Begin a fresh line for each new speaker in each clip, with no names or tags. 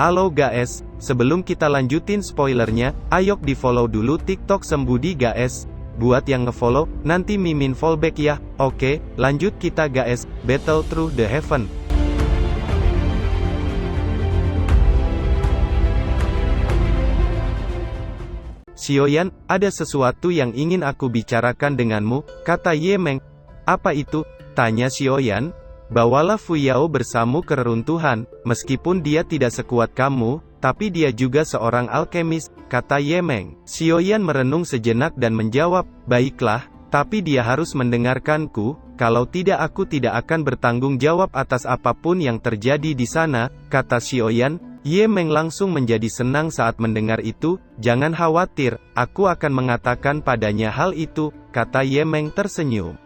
Halo guys, sebelum kita lanjutin spoilernya, ayo di follow dulu TikTok Sembudi guys. Buat yang ngefollow, nanti Mimin fallback ya. Oke, lanjut kita guys, Battle Through the Heaven. Xiaoyan, ada sesuatu yang ingin aku bicarakan denganmu, kata Ye Meng. Apa itu? Tanya Xiaoyan. Bawalah Fu Yao bersamamu ke reruntuhan, meskipun dia tidak sekuat kamu, tapi dia juga seorang alkemis, kata Ye Meng. Xiaoyan merenung sejenak dan menjawab, baiklah, tapi dia harus mendengarkanku, kalau tidak aku tidak akan bertanggung jawab atas apapun yang terjadi di sana, kata Xiaoyan. Ye Meng langsung menjadi senang saat mendengar itu, jangan khawatir, aku akan mengatakan padanya hal itu, kata Ye Meng tersenyum.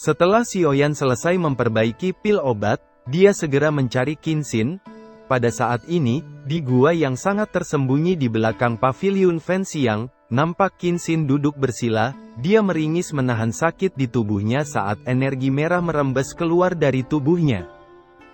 Setelah Xiaoyan selesai memperbaiki pil obat, dia segera mencari Qinxin. Pada saat ini, di gua yang sangat tersembunyi di belakang paviliun Fenxiang, nampak Qinxin duduk bersila, dia meringis menahan sakit di tubuhnya saat energi merah merembes keluar dari tubuhnya.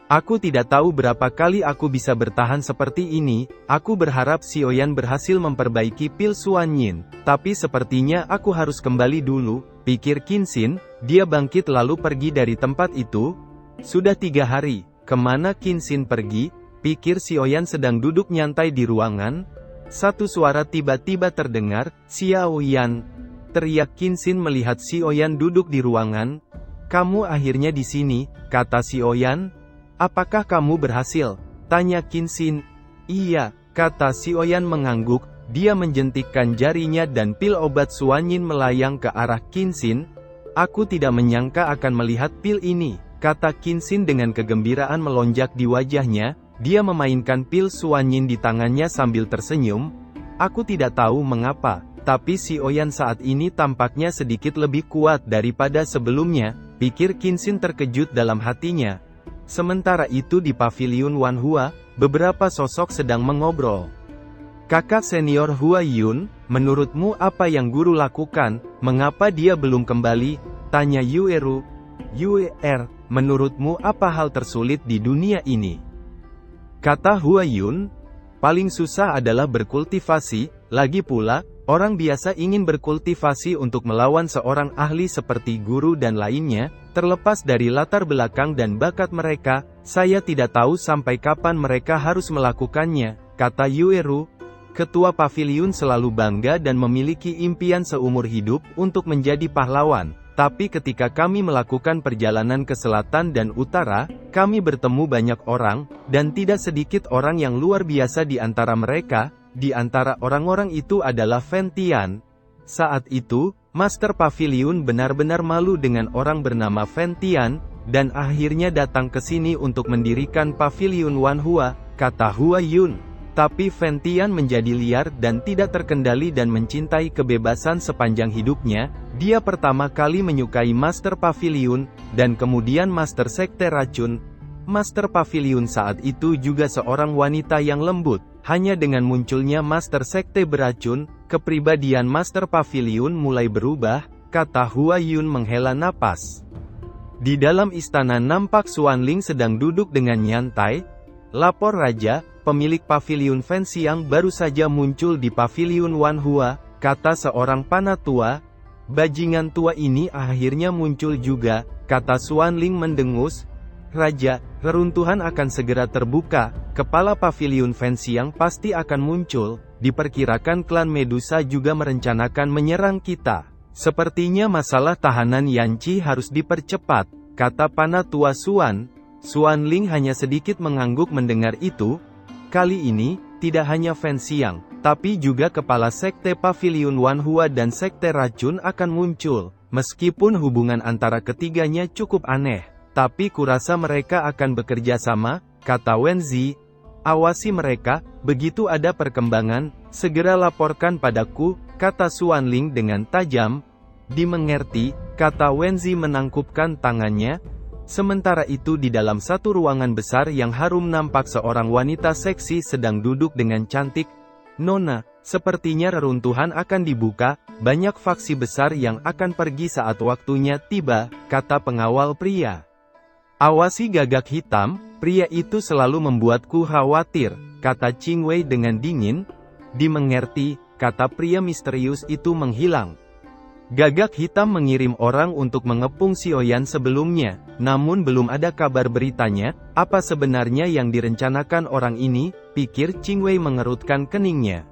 Aku tidak tahu berapa kali aku bisa bertahan seperti ini, aku berharap Xiaoyan berhasil memperbaiki pil Suanyin, tapi sepertinya aku harus kembali dulu, pikir Qinxin, dia bangkit lalu pergi dari tempat itu. Sudah 3 hari, kemana Qinxin pergi, pikir Xiaoyan sedang duduk nyantai di ruangan. Satu suara tiba-tiba terdengar, Xiaoyan, teriak Qinxin melihat Xiaoyan duduk di ruangan. Kamu akhirnya di sini, kata Xiaoyan. Apakah kamu berhasil? Tanya Qinxin. Iya, kata Xiaoyan mengangguk, dia menjentikkan jarinya dan pil obat Suanyin melayang ke arah Qinxin. Aku tidak menyangka akan melihat pil ini, kata Qinxin dengan kegembiraan melonjak di wajahnya, dia memainkan pil Suanyin di tangannya sambil tersenyum. Aku tidak tahu mengapa, tapi Xiaoyan saat ini tampaknya sedikit lebih kuat daripada sebelumnya, pikir Qinxin terkejut dalam hatinya. Sementara itu di paviliun Wanhua, beberapa sosok sedang mengobrol. Kakak senior Hua Yun, menurutmu apa yang guru lakukan, mengapa dia belum kembali? Tanya Yueru. Yuer, menurutmu apa hal tersulit di dunia ini? Kata Hua Yun, paling susah adalah berkultivasi, lagi pula, orang biasa ingin berkultivasi untuk melawan seorang ahli seperti guru dan lainnya. Terlepas dari latar belakang dan bakat mereka, saya tidak tahu sampai kapan mereka harus melakukannya, kata Yueru. Ketua paviliun selalu bangga dan memiliki impian seumur hidup untuk menjadi pahlawan. Tapi ketika kami melakukan perjalanan ke selatan dan utara, kami bertemu banyak orang, dan tidak sedikit orang yang luar biasa di antara mereka. Di antara orang-orang itu adalah Fen Tian. Saat itu, Master Paviliun benar-benar malu dengan orang bernama Fen Tian, dan akhirnya datang ke sini untuk mendirikan Paviliun Wanhua, kata Hua Yun. Tapi Fen Tian menjadi liar dan tidak terkendali dan mencintai kebebasan sepanjang hidupnya. Dia pertama kali menyukai Master Paviliun, dan kemudian Master Sekte Racun. Master Paviliun saat itu juga seorang wanita yang lembut. Hanya dengan munculnya Master Sekte beracun, kepribadian Master Paviliun mulai berubah, kata Hua Yun menghela napas. Di dalam istana nampak Suanling sedang duduk dengan nyantai. Lapor Raja, pemilik Paviliun Fenxiang baru saja muncul di Paviliun Wanhua, kata seorang panatua. Bajingan tua ini akhirnya muncul juga, kata Suanling mendengus. Raja, reruntuhan akan segera terbuka, kepala Paviliun Fenxiang pasti akan muncul, diperkirakan klan Medusa juga merencanakan menyerang kita. Sepertinya masalah tahanan Yanqi harus dipercepat, kata panatua Suan. Suanling hanya sedikit mengangguk mendengar itu. Kali ini, tidak hanya Fenxiang, tapi juga kepala Sekte Paviliun Wanhua dan Sekte Racun akan muncul. Meskipun hubungan antara ketiganya cukup aneh, tapi kurasa mereka akan bekerja sama, kata Wenzi. Awasi mereka, begitu ada perkembangan, segera laporkan padaku, kata Suanling dengan tajam. Dimengerti, kata Wenzi menangkupkan tangannya. Sementara itu di dalam satu ruangan besar yang harum nampak seorang wanita seksi sedang duduk dengan cantik. Nona, sepertinya reruntuhan akan dibuka, banyak faksi besar yang akan pergi saat waktunya tiba, kata pengawal pria. Awasi gagak hitam, pria itu selalu membuatku khawatir, kata Qing Wei dengan dingin. Dimengerti, kata pria misterius itu menghilang. Gagak hitam mengirim orang untuk mengepung Xiaoyan sebelumnya, namun belum ada kabar beritanya. Apa sebenarnya yang direncanakan orang ini, pikir Qing Wei mengerutkan keningnya.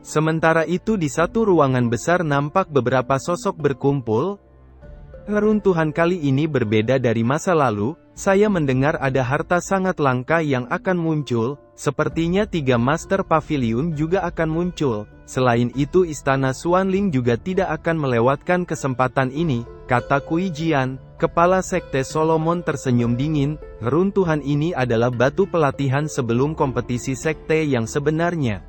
Sementara itu di satu ruangan besar nampak beberapa sosok berkumpul. Reruntuhan kali ini berbeda dari masa lalu. Saya mendengar ada harta sangat langka yang akan muncul, sepertinya 3 Master Pavilion juga akan muncul. Selain itu Istana Xuanling juga tidak akan melewatkan kesempatan ini, kata Kui Jian, kepala sekte Solomon tersenyum dingin. Reruntuhan ini adalah batu pelatihan sebelum kompetisi sekte yang sebenarnya.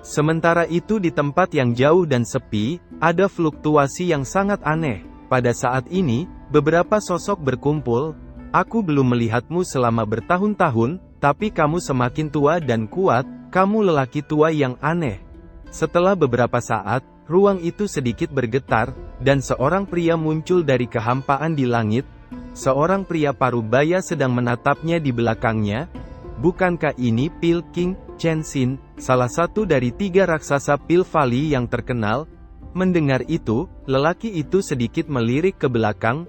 Sementara itu di tempat yang jauh dan sepi, ada fluktuasi yang sangat aneh. Pada saat ini, beberapa sosok berkumpul. Aku belum melihatmu selama bertahun-tahun, tapi kamu semakin tua dan kuat, kamu lelaki tua yang aneh. Setelah beberapa saat, ruang itu sedikit bergetar, dan seorang pria muncul dari kehampaan di langit. Seorang pria parubaya sedang menatapnya di belakangnya. Bukankah ini Pil King Chen Xin, salah satu dari 3 raksasa Pil Valley yang terkenal? Mendengar itu, lelaki itu sedikit melirik ke belakang.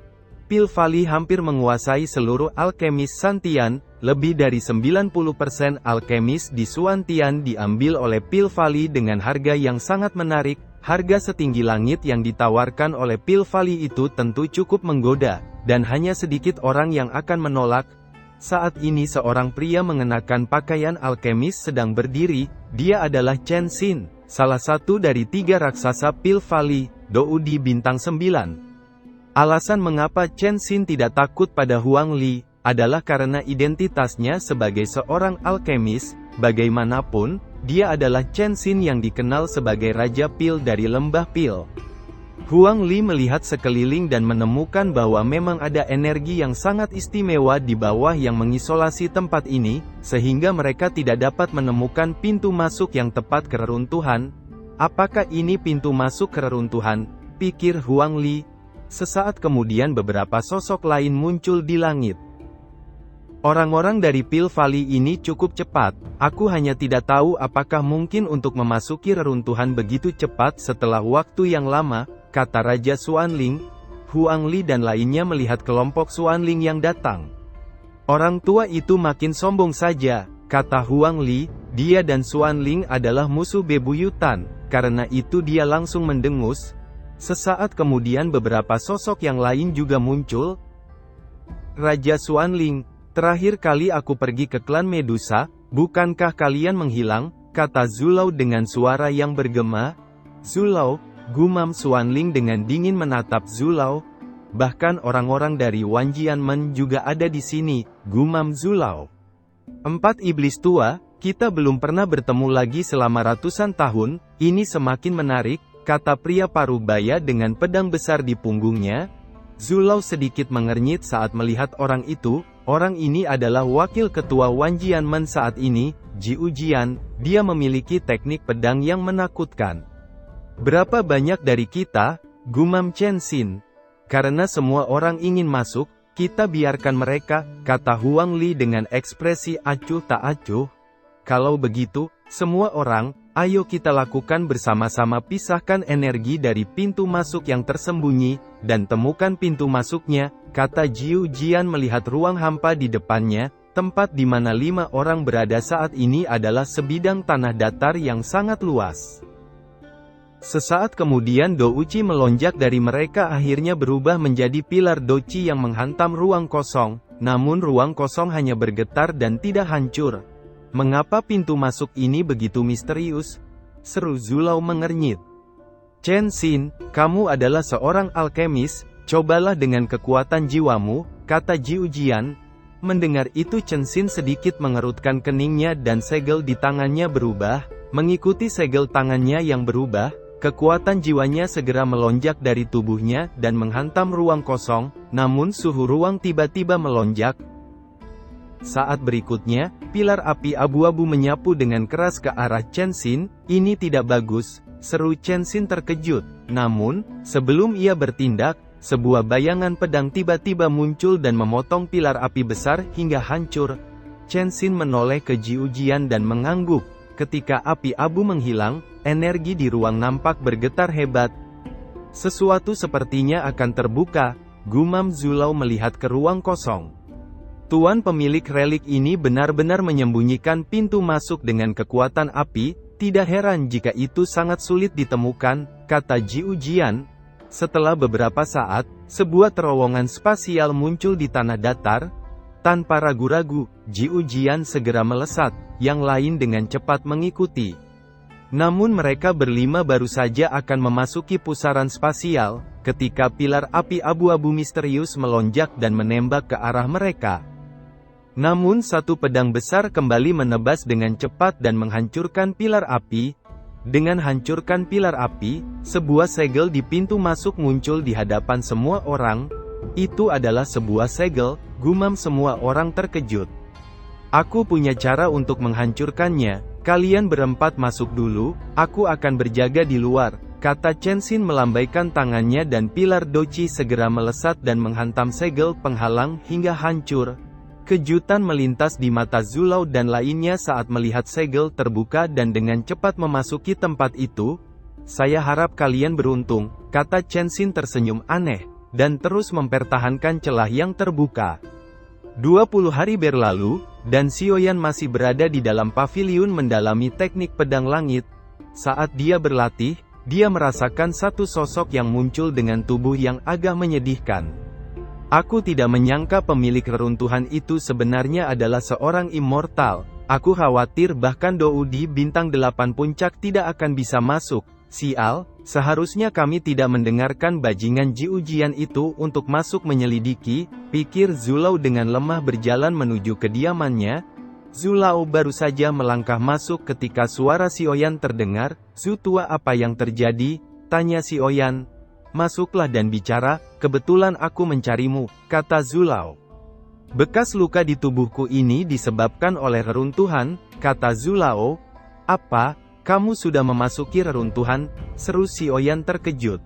Pil Valley hampir menguasai seluruh alkemis Santian, lebih dari 90% alkemis di Xuantian diambil oleh Pil Valley dengan harga yang sangat menarik. Harga setinggi langit yang ditawarkan oleh Pil Valley itu tentu cukup menggoda, dan hanya sedikit orang yang akan menolak. Saat ini seorang pria mengenakan pakaian alkemis sedang berdiri. Dia adalah Chen Xin, salah satu dari 3 raksasa Pil Valley, Doudi Bintang 9. Alasan mengapa Chen Xin tidak takut pada Huang Li, adalah karena identitasnya sebagai seorang alkemis. Bagaimanapun, dia adalah Chen Xin yang dikenal sebagai Raja Pil dari Lembah Pil. Huang Li melihat sekeliling dan menemukan bahwa memang ada energi yang sangat istimewa di bawah yang mengisolasi tempat ini, sehingga mereka tidak dapat menemukan pintu masuk yang tepat ke reruntuhan. Apakah ini pintu masuk ke reruntuhan? Pikir Huang Li. Sesaat kemudian beberapa sosok lain muncul di langit. Orang-orang dari Pil Valley ini cukup cepat. Aku hanya tidak tahu apakah mungkin untuk memasuki reruntuhan begitu cepat setelah waktu yang lama, kata Raja Xuanling. Huang Li dan lainnya melihat kelompok Xuanling yang datang. Orang tua itu makin sombong saja, kata Huang Li. Dia dan Xuanling adalah musuh bebuyutan, karena itu dia langsung mendengus. Sesaat kemudian beberapa sosok yang lain juga muncul. Raja Xuanling, terakhir kali aku pergi ke klan Medusa, bukankah kalian menghilang, kata Zulao dengan suara yang bergema. Zulao, gumam Xuanling dengan dingin menatap Zulao. Bahkan orang-orang dari Wanjianmen juga ada di sini, gumam Zulao. 4 iblis tua, kita belum pernah bertemu lagi selama ratusan tahun, ini semakin menarik, kata pria parubaya dengan pedang besar di punggungnya. Zulao sedikit mengernyit saat melihat orang itu. Orang ini adalah wakil ketua Wanjianmen saat ini, Jiu Jian. Dia memiliki teknik pedang yang menakutkan. Berapa banyak dari kita, gumam Chen Xin. Karena semua orang ingin masuk, kita biarkan mereka, kata Huang Li dengan ekspresi acuh tak acuh. Kalau begitu, semua orang, ayo kita lakukan bersama-sama. Pisahkan energi dari pintu masuk yang tersembunyi, dan temukan pintu masuknya, kata Jiu Jian melihat ruang hampa di depannya. Tempat di mana 5 orang berada saat ini adalah sebidang tanah datar yang sangat luas. Sesaat kemudian Douci melonjak dari mereka akhirnya berubah menjadi pilar Douci yang menghantam ruang kosong, namun ruang kosong hanya bergetar dan tidak hancur. Mengapa pintu masuk ini begitu misterius? Seru Zulao mengernyit. Chen Xin, kamu adalah seorang alkemis, cobalah dengan kekuatan jiwamu, kata Jiu Jian. Mendengar itu Chen Xin sedikit mengerutkan keningnya dan segel di tangannya berubah. Mengikuti segel tangannya yang berubah, kekuatan jiwanya segera melonjak dari tubuhnya dan menghantam ruang kosong, namun suhu ruang tiba-tiba melonjak. Saat berikutnya, pilar api abu-abu menyapu dengan keras ke arah Chen Xin. Ini tidak bagus, seru Chen Xin terkejut. Namun, sebelum ia bertindak, sebuah bayangan pedang tiba-tiba muncul dan memotong pilar api besar hingga hancur. Chen Xin menoleh ke Jiu Jian dan mengangguk. Ketika api abu menghilang, energi di ruang nampak bergetar hebat. Sesuatu sepertinya akan terbuka, gumam Zulao melihat ke ruang kosong. Tuan pemilik relik ini benar-benar menyembunyikan pintu masuk dengan kekuatan api, tidak heran jika itu sangat sulit ditemukan, kata Jiu Jian. Setelah beberapa saat, sebuah terowongan spasial muncul di tanah datar. Tanpa ragu-ragu, Jiu Jian segera melesat, yang lain dengan cepat mengikuti. Namun mereka berlima baru saja akan memasuki pusaran spasial, ketika pilar api abu-abu misterius melonjak dan menembak ke arah mereka. Namun satu pedang besar kembali menebas dengan cepat dan menghancurkan pilar api. Dengan hancurkan pilar api, sebuah segel di pintu masuk muncul di hadapan semua orang. Itu adalah sebuah segel, gumam semua orang terkejut. Aku punya cara untuk menghancurkannya, kalian berempat masuk dulu, aku akan berjaga di luar, kata Chen Xin melambaikan tangannya dan pilar doci segera melesat dan menghantam segel penghalang hingga hancur. Kejutan melintas di mata Zulao dan lainnya saat melihat segel terbuka dan dengan cepat memasuki tempat itu. Saya harap kalian beruntung, kata Chen Xin tersenyum aneh, dan terus mempertahankan celah yang terbuka. 20 hari berlalu, dan Xiaoyan masih berada di dalam paviliun mendalami teknik pedang langit. Saat dia berlatih, dia merasakan satu sosok yang muncul dengan tubuh yang agak menyedihkan. Aku tidak menyangka pemilik reruntuhan itu sebenarnya adalah seorang immortal. Aku khawatir bahkan Dou di bintang 8 puncak tidak akan bisa masuk. Sial, seharusnya kami tidak mendengarkan bajingan Jiu Jian itu untuk masuk menyelidiki, pikir Zulao dengan lemah berjalan menuju kediamannya. Zulao baru saja melangkah masuk ketika suara Xiaoyan terdengar. Zu tua, apa yang terjadi? Tanya Xiaoyan. Masuklah dan bicara, kebetulan aku mencarimu, kata Zulao. Bekas luka di tubuhku ini disebabkan oleh reruntuhan, kata Zulao. Apa? Kamu sudah memasuki reruntuhan? Seru Xiaoyan terkejut.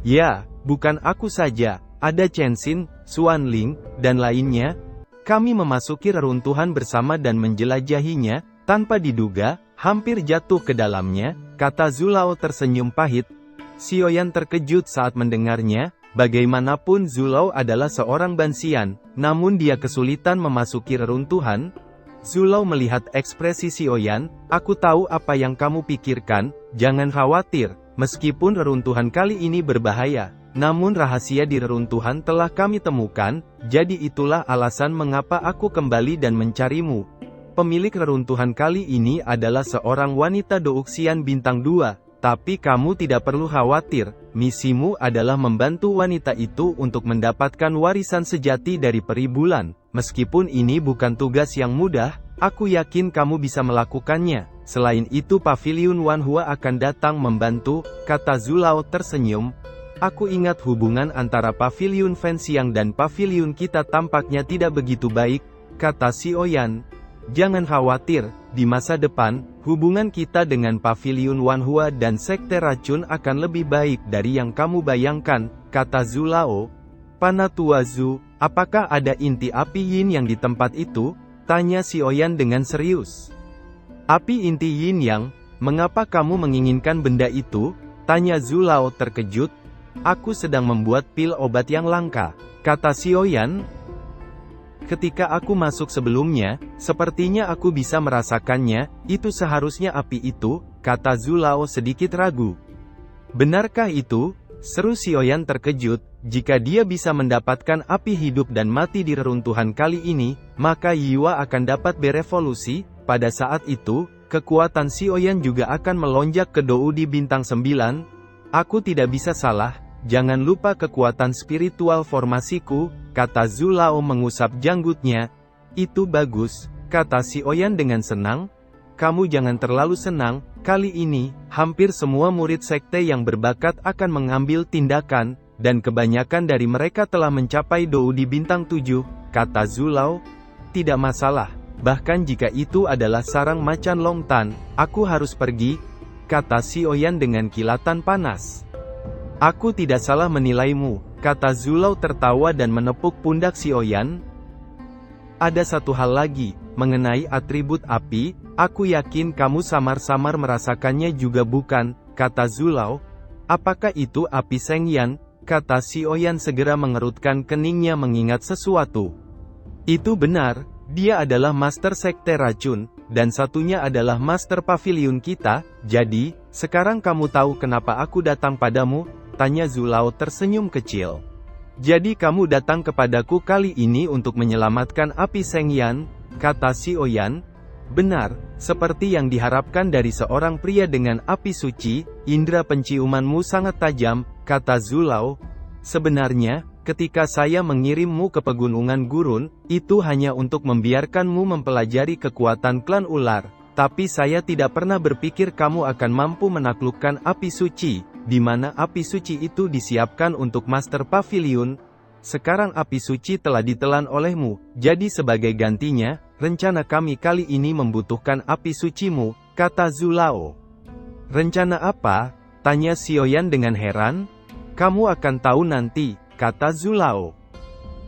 Ya, bukan aku saja, ada Chen Xin, Xuan Ling, dan lainnya. Kami memasuki reruntuhan bersama dan menjelajahinya, tanpa diduga, hampir jatuh ke dalamnya, kata Zulao tersenyum pahit. Xiaoyan terkejut saat mendengarnya, bagaimanapun Zulao adalah seorang Banxian, namun dia kesulitan memasuki reruntuhan. Zulao melihat ekspresi Xiaoyan, aku tahu apa yang kamu pikirkan, jangan khawatir, meskipun reruntuhan kali ini berbahaya, namun rahasia di reruntuhan telah kami temukan, jadi itulah alasan mengapa aku kembali dan mencarimu. Pemilik reruntuhan kali ini adalah seorang wanita Douxian bintang 2. Tapi kamu tidak perlu khawatir, misimu adalah membantu wanita itu untuk mendapatkan warisan sejati dari peri bulan. Meskipun ini bukan tugas yang mudah, aku yakin kamu bisa melakukannya. Selain itu Paviliun Wanhua akan datang membantu, kata Zulao tersenyum. Aku ingat hubungan antara Paviliun Fenxiang dan Paviliun kita tampaknya tidak begitu baik, kata Xiaoyan. Jangan khawatir, di masa depan, hubungan kita dengan Paviliun Wanhua dan Sekte Racun akan lebih baik dari yang kamu bayangkan, kata Zulao. Panatua Zu, apakah ada inti api yin yang di tempat itu? Tanya Xiaoyan dengan serius. Api inti yin yang, mengapa kamu menginginkan benda itu? Tanya Zulao terkejut. Aku sedang membuat pil obat yang langka, kata Xiaoyan. Ketika aku masuk sebelumnya, sepertinya aku bisa merasakannya, itu seharusnya api itu, kata Zulao sedikit ragu. Benarkah itu? Seru Xiaoyan terkejut, jika dia bisa mendapatkan api hidup dan mati di reruntuhan kali ini, maka Yiwa akan dapat berevolusi, pada saat itu, kekuatan Xiaoyan juga akan melonjak ke Dou di bintang 9. Aku tidak bisa salah. Jangan lupa kekuatan spiritual formasiku, kata Zulao mengusap janggutnya. Itu bagus, kata Xiaoyan dengan senang. Kamu jangan terlalu senang, kali ini, hampir semua murid sekte yang berbakat akan mengambil tindakan, dan kebanyakan dari mereka telah mencapai Dou di bintang 7, kata Zulao. Tidak masalah, bahkan jika itu adalah sarang macan Longtan, aku harus pergi, kata Xiaoyan dengan kilatan panas. Aku tidak salah menilaimu, kata Zulau tertawa dan menepuk pundak Xiaoyan. Ada satu hal lagi, mengenai atribut api, aku yakin kamu samar-samar merasakannya juga bukan, kata Zulau. Apakah itu api Shengyan? Kata Xiaoyan segera mengerutkan keningnya mengingat sesuatu. Itu benar, dia adalah Master Sekte Racun, dan satunya adalah Master Pavilion kita, jadi, sekarang kamu tahu kenapa aku datang padamu? Tanya Zulau tersenyum kecil. Jadi kamu datang kepadaku kali ini untuk menyelamatkan api Shengyan, kata Xiaoyan. Benar, seperti yang diharapkan dari seorang pria dengan api suci, indera penciumanmu sangat tajam, kata Zulau. Sebenarnya, ketika saya mengirimmu ke pegunungan gurun, itu hanya untuk membiarkanmu mempelajari kekuatan klan ular. Tapi saya tidak pernah berpikir kamu akan mampu menaklukkan api suci, di mana api suci itu disiapkan untuk Master Pavilion. Sekarang api suci telah ditelan olehmu, jadi sebagai gantinya, rencana kami kali ini membutuhkan api sucimu, kata Zulau. Rencana apa? Tanya Xiaoyan dengan heran. Kamu akan tahu nanti, kata Zulau.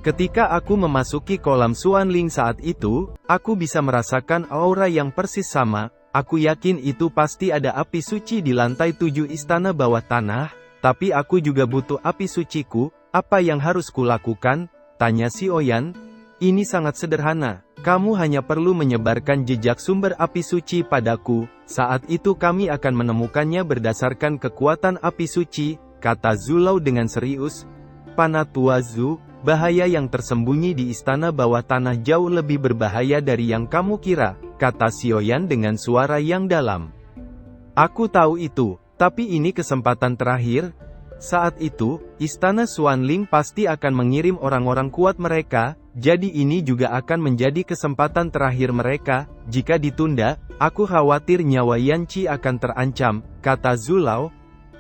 Ketika aku memasuki kolam Xuanling saat itu, aku bisa merasakan aura yang persis sama. Aku yakin itu pasti ada api suci di lantai 7 istana bawah tanah, tapi aku juga butuh api suciku. Apa yang harus kulakukan? Tanya Xiaoyan. Ini sangat sederhana. Kamu hanya perlu menyebarkan jejak sumber api suci padaku. Saat itu kami akan menemukannya berdasarkan kekuatan api suci, kata Zulau dengan serius. Panatua Zu, bahaya yang tersembunyi di istana bawah tanah jauh lebih berbahaya dari yang kamu kira, kata Xiaoyan dengan suara yang dalam. Aku tahu itu, tapi ini kesempatan terakhir. Saat itu, istana Xuanling pasti akan mengirim orang-orang kuat mereka, jadi ini juga akan menjadi kesempatan terakhir mereka. Jika ditunda, aku khawatir nyawa Yanqi akan terancam, kata Zulau.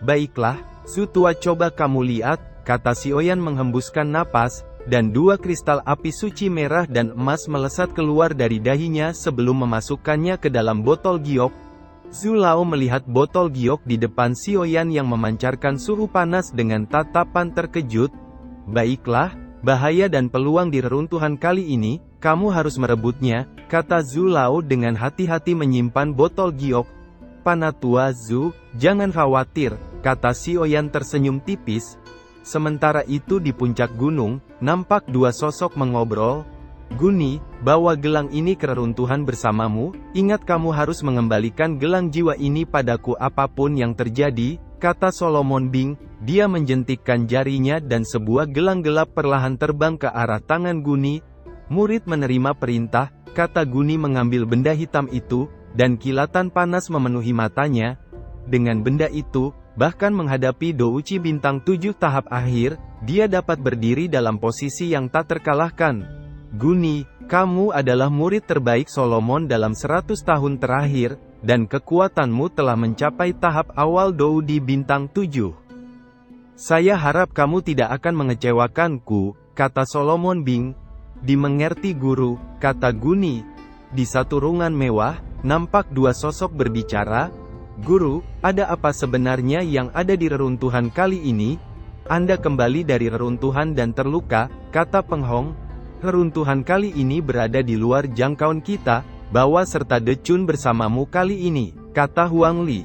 Baiklah, Su tua, coba kamu lihat, kata Xiaoyan menghembuskan napas, dan dua kristal api suci merah dan emas melesat keluar dari dahinya sebelum memasukkannya ke dalam botol giok. Zulau melihat botol giok di depan Xiaoyan yang memancarkan suhu panas dengan tatapan terkejut. Baiklah, bahaya dan peluang di reruntuhan kali ini, kamu harus merebutnya, kata Zulau dengan hati-hati menyimpan botol giok. Panatua Zu, jangan khawatir, kata Xiaoyan tersenyum tipis. Sementara itu di puncak gunung, nampak dua sosok mengobrol. Guni, bawa gelang ini ke reruntuhan bersamamu, ingat kamu harus mengembalikan gelang jiwa ini padaku apapun yang terjadi, kata Solomon Bing. Dia menjentikkan jarinya dan sebuah gelang gelap perlahan terbang ke arah tangan Guni. Murid menerima perintah, kata Guni mengambil benda hitam itu, dan kilatan panas memenuhi matanya. Dengan benda itu, bahkan menghadapi Douci bintang 7 tahap akhir, dia dapat berdiri dalam posisi yang tak terkalahkan. Guni, kamu adalah murid terbaik Solomon dalam 100 tahun terakhir, dan kekuatanmu telah mencapai tahap awal Dou di bintang 7. Saya harap kamu tidak akan mengecewakanku, kata Solomon Bing. Dimengerti guru, kata Guni. Di satu ruangan mewah, nampak dua sosok berbicara. Guru, ada apa sebenarnya yang ada di reruntuhan kali ini? Anda kembali dari reruntuhan dan terluka, kata Peng Hong. Reruntuhan kali ini berada di luar jangkauan kita, bawa serta Decun bersamamu kali ini, kata Huang Li.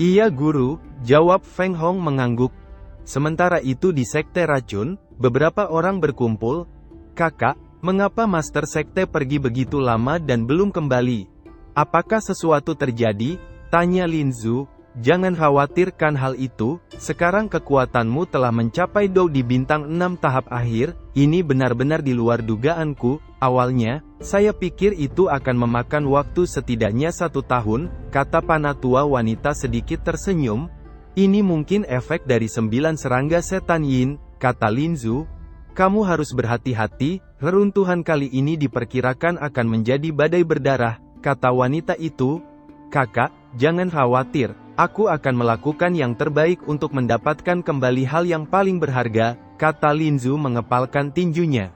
Iya guru, jawab Feng Hong mengangguk. Sementara itu di Sekte Racun, beberapa orang berkumpul. Kakak, mengapa Master Sekte pergi begitu lama dan belum kembali? Apakah sesuatu terjadi? Tanya Lin Zu. Jangan khawatirkan hal itu, sekarang kekuatanmu telah mencapai Dou di bintang 6 tahap akhir, ini benar-benar di luar dugaanku. Awalnya, saya pikir itu akan memakan waktu setidaknya 1 tahun, kata Panatua wanita sedikit tersenyum. Ini mungkin efek dari 9 serangga setan Yin, kata Lin Zu. Kamu harus berhati-hati, reruntuhan kali ini diperkirakan akan menjadi badai berdarah, kata wanita itu. Kakak, jangan khawatir. Aku akan melakukan yang terbaik untuk mendapatkan kembali hal yang paling berharga, kata Lin Zu mengepalkan tinjunya.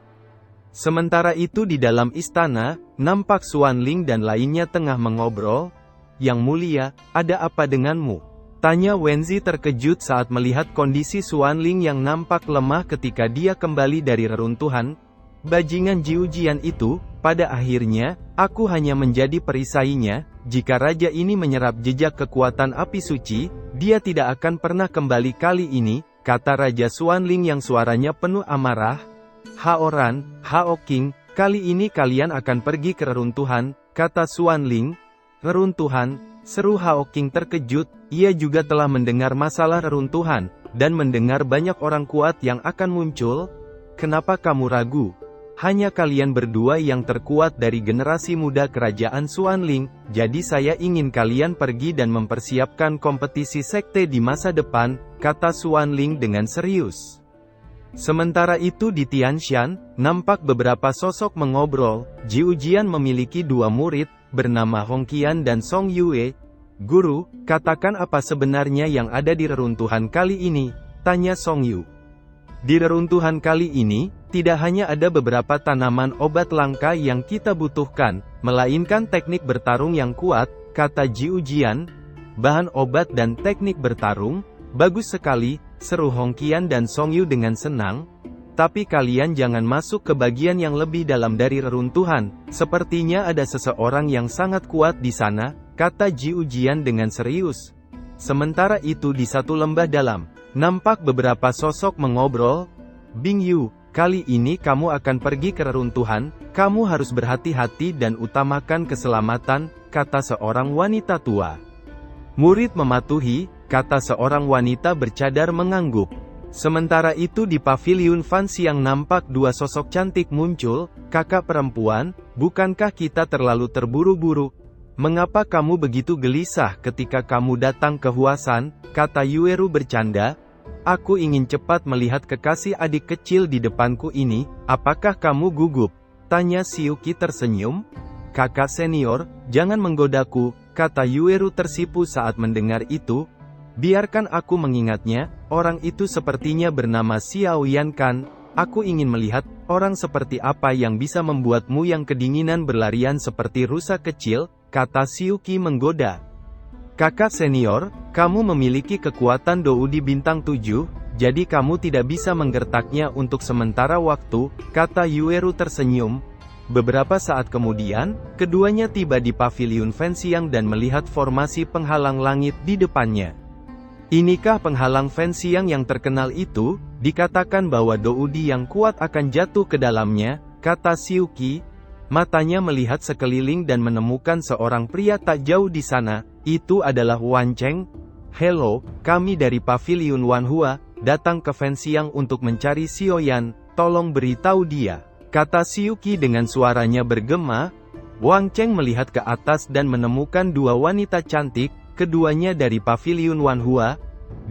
Sementara itu di dalam istana, nampak Xuanling dan lainnya tengah mengobrol. Yang mulia, ada apa denganmu? Tanya Wenzi terkejut saat melihat kondisi Xuanling yang nampak lemah ketika dia kembali dari reruntuhan. Bajingan Jiujian itu, pada akhirnya, aku hanya menjadi perisainya. Jika raja ini menyerap jejak kekuatan api suci, dia tidak akan pernah kembali kali ini, kata Raja Xuanling yang suaranya penuh amarah. Haoran, Hao King, kali ini kalian akan pergi ke reruntuhan, kata Xuanling. Reruntuhan, seru Hao King terkejut, ia juga telah mendengar masalah reruntuhan, dan mendengar banyak orang kuat yang akan muncul. Kenapa kamu ragu? Hanya kalian berdua yang terkuat dari generasi muda kerajaan Xuanling, jadi saya ingin kalian pergi dan mempersiapkan kompetisi sekte di masa depan, kata Xuanling dengan serius. Sementara itu di Tianshan, nampak beberapa sosok mengobrol. Jiujian memiliki dua murid, bernama Hongqian dan Song Yue. Guru, katakan apa sebenarnya yang ada di reruntuhan kali ini, tanya Song Yu. Di reruntuhan kali ini, tidak hanya ada beberapa tanaman obat langka yang kita butuhkan, melainkan teknik bertarung yang kuat, kata Jiujian. Bahan obat dan teknik bertarung, bagus sekali, seru Hongqian dan Song Yu dengan senang. Tapi kalian jangan masuk ke bagian yang lebih dalam dari reruntuhan, sepertinya ada seseorang yang sangat kuat di sana, kata Jiujian dengan serius. Sementara itu di satu lembah dalam, nampak beberapa sosok mengobrol. Bing Yu, kali ini kamu akan pergi ke reruntuhan, kamu harus berhati-hati dan utamakan keselamatan, kata seorang wanita tua. Murid mematuhi, kata seorang wanita bercadar mengangguk. Sementara itu di paviliun Fan Xiang nampak dua sosok cantik muncul. Kakak perempuan, bukankah kita terlalu terburu-buru? Mengapa kamu begitu gelisah ketika kamu datang ke Huasan, kata Yueru bercanda. Aku ingin cepat melihat kekasih adik kecil di depanku ini, apakah kamu gugup? Tanya Siuki tersenyum. Kakak senior, jangan menggodaku, kata Yueru tersipu saat mendengar itu. Biarkan aku mengingatnya, orang itu sepertinya bernama Xiao Yan kan? Aku ingin melihat, orang seperti apa yang bisa membuatmu yang kedinginan berlarian seperti rusa kecil, kata Siuki menggoda. Kakak senior, kamu memiliki kekuatan Doudi bintang 7, jadi kamu tidak bisa menggertaknya untuk sementara waktu, kata Yueru tersenyum. Beberapa saat kemudian, keduanya tiba di paviliun Fan Xiang dan melihat formasi penghalang langit di depannya. Inikah penghalang Fan Xiang yang terkenal itu? Dikatakan bahwa Doudi yang kuat akan jatuh ke dalamnya, kata Siuki. Matanya melihat sekeliling dan menemukan seorang pria tak jauh di sana. Itu adalah Wan Cheng. Hello, kami dari paviliun Wanhua, datang ke Fan Xiang untuk mencari Xiaoyan, tolong beritahu dia, kata Siuki dengan suaranya bergema. Wang Cheng melihat ke atas dan menemukan dua wanita cantik, keduanya dari paviliun Wanhua.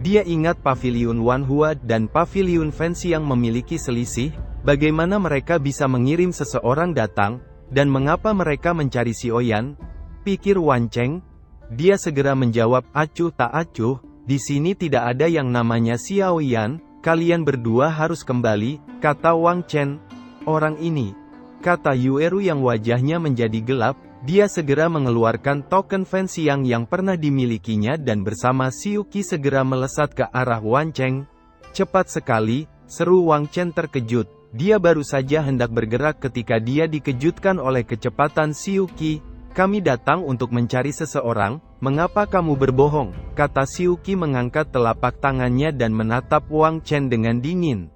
Dia ingat paviliun Wanhua dan paviliun Fan Xiang memiliki selisih. Bagaimana mereka bisa mengirim seseorang datang, dan mengapa mereka mencari Xiaoyan? Pikir Wan Cheng. Dia segera menjawab, acuh tak acuh, di sini tidak ada yang namanya Xiaoyan, kalian berdua harus kembali, kata Wang Chen. Orang ini, kata Yueru yang wajahnya menjadi gelap. Dia segera mengeluarkan token Fan Xiang yang pernah dimilikinya dan bersama Siuki segera melesat ke arah Wan Cheng. Cepat sekali, seru Wang Chen terkejut. Dia baru saja hendak bergerak ketika dia dikejutkan oleh kecepatan Siuki. Kami datang untuk mencari seseorang, mengapa kamu berbohong? Kata Siuki mengangkat telapak tangannya dan menatap Wang Chen dengan dingin.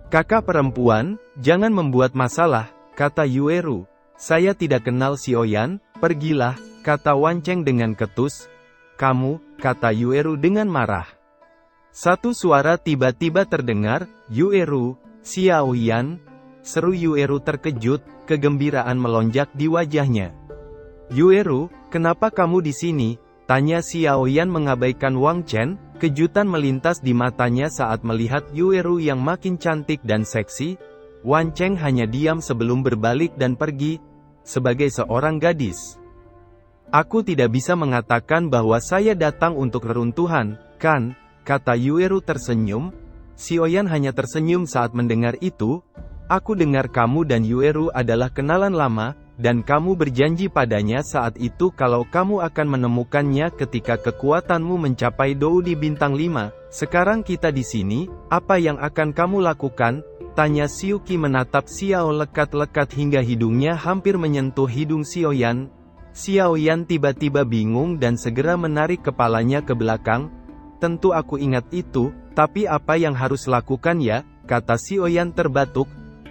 Kakak perempuan, jangan membuat masalah, kata Yueru. Saya tidak kenal Xiaoyan, pergilah, kata Wan Cheng dengan ketus. Kamu, kata Yueru dengan marah. Satu suara tiba-tiba terdengar, Yueru, Xiaoyan, seru Yueru terkejut, kegembiraan melonjak di wajahnya. Yueru, kenapa kamu di sini? Tanya Xiaoyan mengabaikan Wang Chen, kejutan melintas di matanya saat melihat Yueru yang makin cantik dan seksi. Wan Cheng hanya diam sebelum berbalik dan pergi. Sebagai seorang gadis, aku tidak bisa mengatakan bahwa saya datang untuk reruntuhan, kan? Kata Yueru tersenyum. Xiaoyan hanya tersenyum saat mendengar itu. Aku dengar kamu dan Yueru adalah kenalan lama, dan kamu berjanji padanya saat itu kalau kamu akan menemukannya ketika kekuatanmu mencapai Doudi bintang 5. Sekarang kita di sini, apa yang akan kamu lakukan? Tanya Xiuqi menatap Xiao lekat-lekat hingga hidungnya hampir menyentuh hidung Xiaoyan. Xiaoyan tiba-tiba bingung dan segera menarik kepalanya ke belakang. Tentu aku ingat itu, tapi apa yang harus lakukan ya? Kata Xiaoyan terbatuk.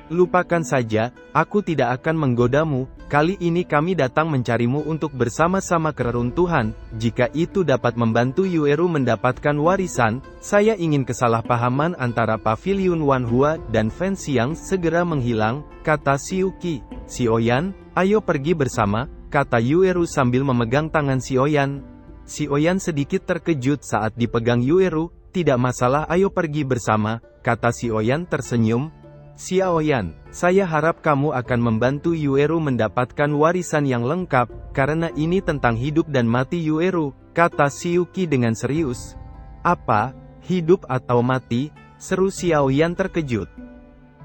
Lupakan saja, aku tidak akan menggodamu, kali ini kami datang mencarimu untuk bersama-sama ke reruntuhan, jika itu dapat membantu Yueru mendapatkan warisan, saya ingin kesalahpahaman antara Paviliun Wanhua dan Fan Xiang segera menghilang, kata Xiuqi. Xiaoyan, ayo pergi bersama, kata Yueru sambil memegang tangan Xiaoyan. Xiaoyan sedikit terkejut saat dipegang Yueru, tidak masalah ayo pergi bersama, kata Xiaoyan tersenyum. Xiaoyan, saya harap kamu akan membantu Yueru mendapatkan warisan yang lengkap, karena ini tentang hidup dan mati Yueru, kata Xiuqi dengan serius. Apa? Hidup atau mati? Seru Xiaoyan terkejut.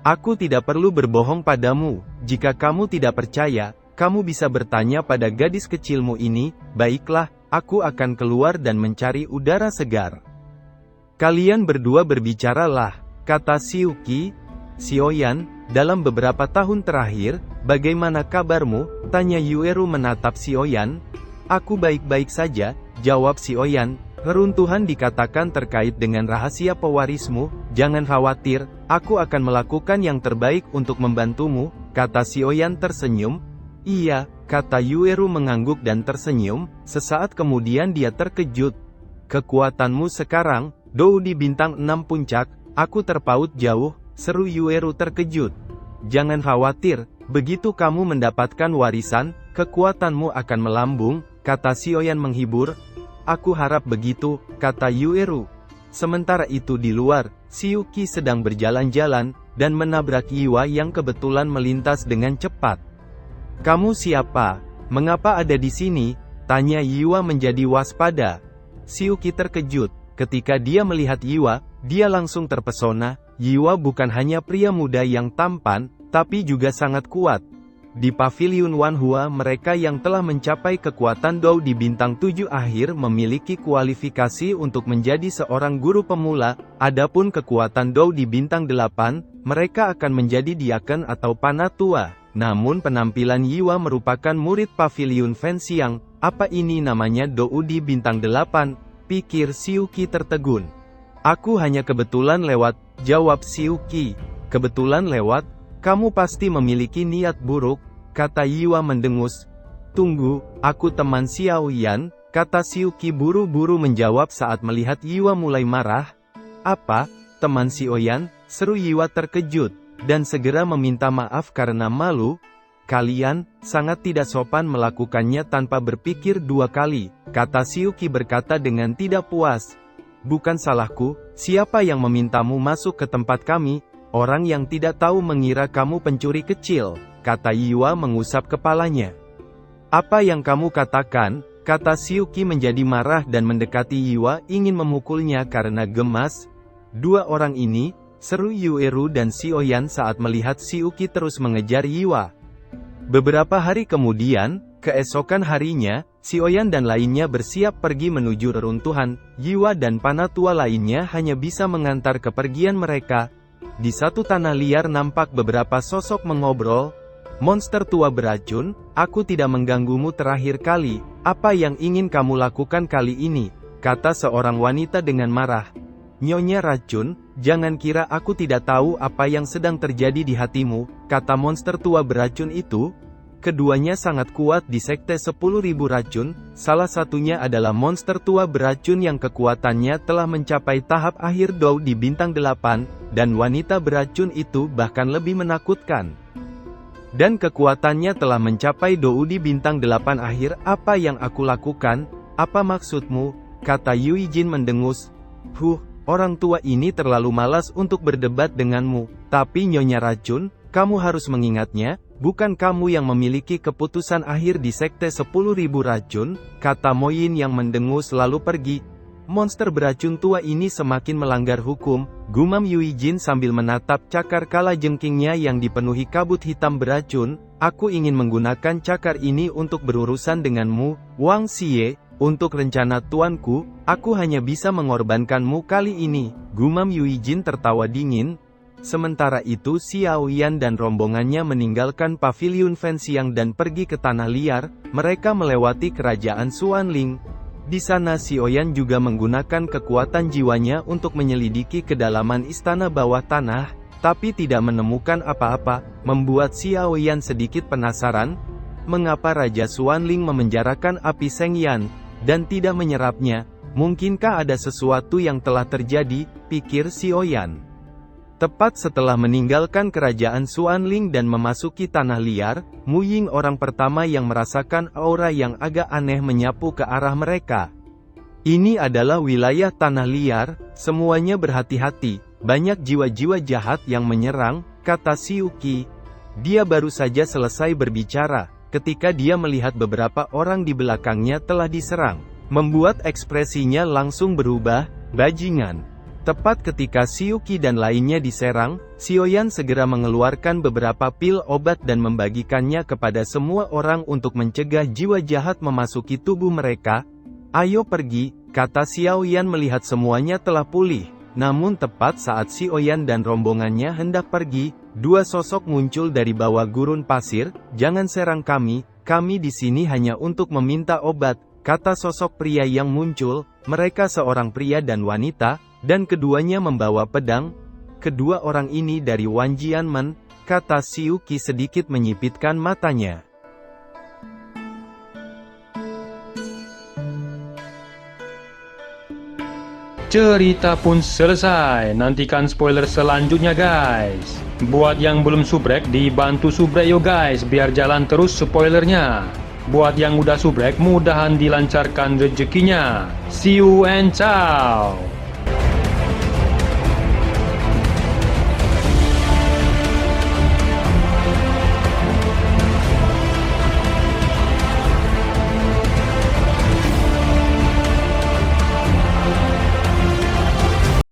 Aku tidak perlu berbohong padamu, jika kamu tidak percaya, kamu bisa bertanya pada gadis kecilmu ini, baiklah, aku akan keluar dan mencari udara segar. Kalian berdua berbicaralah, kata Xiuqi. Xiaoyan, dalam beberapa tahun terakhir, bagaimana kabarmu? Tanya Yueru menatap Xiaoyan. Aku baik-baik saja, jawab Xiaoyan. Reruntuhan dikatakan terkait dengan rahasia pewarismu, jangan khawatir, aku akan melakukan yang terbaik untuk membantumu, kata Xiaoyan tersenyum. Iya, kata Yueru mengangguk dan tersenyum, sesaat kemudian dia terkejut. Kekuatanmu sekarang, Doudi bintang 6 puncak, aku terpaut jauh. Seru Yueru terkejut. Jangan khawatir, begitu kamu mendapatkan warisan, kekuatanmu akan melambung, kata Xiaoyan menghibur. Aku harap begitu, kata Yueru. Sementara itu di luar, Xiuqi sedang berjalan-jalan, dan menabrak Yiwa yang kebetulan melintas dengan cepat. Kamu siapa? Mengapa ada di sini? Tanya Yiwa menjadi waspada. Xiuqi terkejut, ketika dia melihat Yiwa, dia langsung terpesona. Yiwa bukan hanya pria muda yang tampan, tapi juga sangat kuat. Di Paviliun Wanhua mereka yang telah mencapai kekuatan Dou di bintang 7 akhir memiliki kualifikasi untuk menjadi seorang guru pemula, adapun kekuatan Dou di bintang 8, mereka akan menjadi diaken atau panatua. Namun penampilan Yiwa merupakan murid Paviliun Fan Xiang, apa ini namanya Dou di bintang 8? Pikir Xiuqi tertegun. Aku hanya kebetulan lewat, jawab Xiuqi. Kebetulan lewat? Kamu pasti memiliki niat buruk, kata Yiwa mendengus. Tunggu, aku teman Xiaoyan, kata Xiuqi buru-buru menjawab saat melihat Yiwa mulai marah. Apa? Teman Xiaoyan? Seru Yiwa terkejut, dan segera meminta maaf karena malu. Kalian, sangat tidak sopan melakukannya tanpa berpikir dua kali, kata Xiuqi berkata dengan tidak puas. Bukan salahku, siapa yang memintamu masuk ke tempat kami? Orang yang tidak tahu mengira kamu pencuri kecil, kata Yiwa mengusap kepalanya. Apa yang kamu katakan? Kata Xiuqi menjadi marah dan mendekati Yiwa ingin memukulnya karena gemas. Dua orang ini, seru Yueru dan Xiaoyan saat melihat Xiuqi terus mengejar Yiwa. Beberapa hari kemudian, keesokan harinya, Xiaoyan dan lainnya bersiap pergi menuju reruntuhan. Yiwa dan panatua lainnya hanya bisa mengantar kepergian mereka. Di satu tanah liar nampak beberapa sosok mengobrol. Monster tua beracun, aku tidak mengganggumu terakhir kali, apa yang ingin kamu lakukan kali ini? Kata seorang wanita dengan marah. Nyonya racun, jangan kira aku tidak tahu apa yang sedang terjadi di hatimu, kata monster tua beracun itu. Keduanya sangat kuat di sekte 10.000 racun, salah satunya adalah monster tua beracun yang kekuatannya telah mencapai tahap akhir Dou di bintang 8, dan wanita beracun itu bahkan lebih menakutkan. Dan kekuatannya telah mencapai Dou di bintang 8 akhir, apa yang aku lakukan? Apa maksudmu? Kata Yui Jin mendengus. Orang tua ini terlalu malas untuk berdebat denganmu, tapi Nyonya Racun, kamu harus mengingatnya, bukan kamu yang memiliki keputusan akhir di sekte 10.000 racun, kata Moyin yang mendengus lalu pergi. Monster beracun tua ini semakin melanggar hukum, gumam Yui Jin sambil menatap cakar kala jengkingnya yang dipenuhi kabut hitam beracun. Aku ingin menggunakan cakar ini untuk berurusan denganmu, Wang Xie. Untuk rencana tuanku, aku hanya bisa mengorbankanmu kali ini, gumam Yui Jin tertawa dingin. Sementara itu Xiao Yan dan rombongannya meninggalkan paviliun Fenxiang dan pergi ke tanah liar. Mereka melewati kerajaan Xuanling. Di sana Xiao Yan juga menggunakan kekuatan jiwanya untuk menyelidiki kedalaman istana bawah tanah, tapi tidak menemukan apa-apa, membuat Xiao Yan sedikit penasaran. Mengapa Raja Xuanling memenjarakan api Seng Yan dan tidak menyerapnya? Mungkinkah ada sesuatu yang telah terjadi, pikir Xiao Yan. Tepat setelah meninggalkan kerajaan Xuanling dan memasuki tanah liar, Mu Ying orang pertama yang merasakan aura yang agak aneh menyapu ke arah mereka. Ini adalah wilayah tanah liar, semuanya berhati-hati, banyak jiwa-jiwa jahat yang menyerang, kata Xiuqi. Dia baru saja selesai berbicara, ketika dia melihat beberapa orang di belakangnya telah diserang, membuat ekspresinya langsung berubah, bajingan. Tepat ketika Xiuqi dan lainnya diserang, Xiao Yan segera mengeluarkan beberapa pil obat dan membagikannya kepada semua orang untuk mencegah jiwa jahat memasuki tubuh mereka. Ayo pergi, kata Xiao Yan melihat semuanya telah pulih. Namun tepat saat Xiao Yan dan rombongannya hendak pergi, dua sosok muncul dari bawah gurun pasir. Jangan serang kami di sini hanya untuk meminta obat, kata sosok pria yang muncul. Mereka seorang pria dan wanita, dan keduanya membawa pedang. Kedua orang ini dari Wan Jianmen, kata Xiuqi sedikit menyipitkan matanya.
Cerita pun selesai, nantikan spoiler selanjutnya guys. Buat yang belum subrek, dibantu subrek yo guys, biar jalan terus spoilernya. Buat yang udah subrek, mudahan dilancarkan rezekinya. See you and ciao.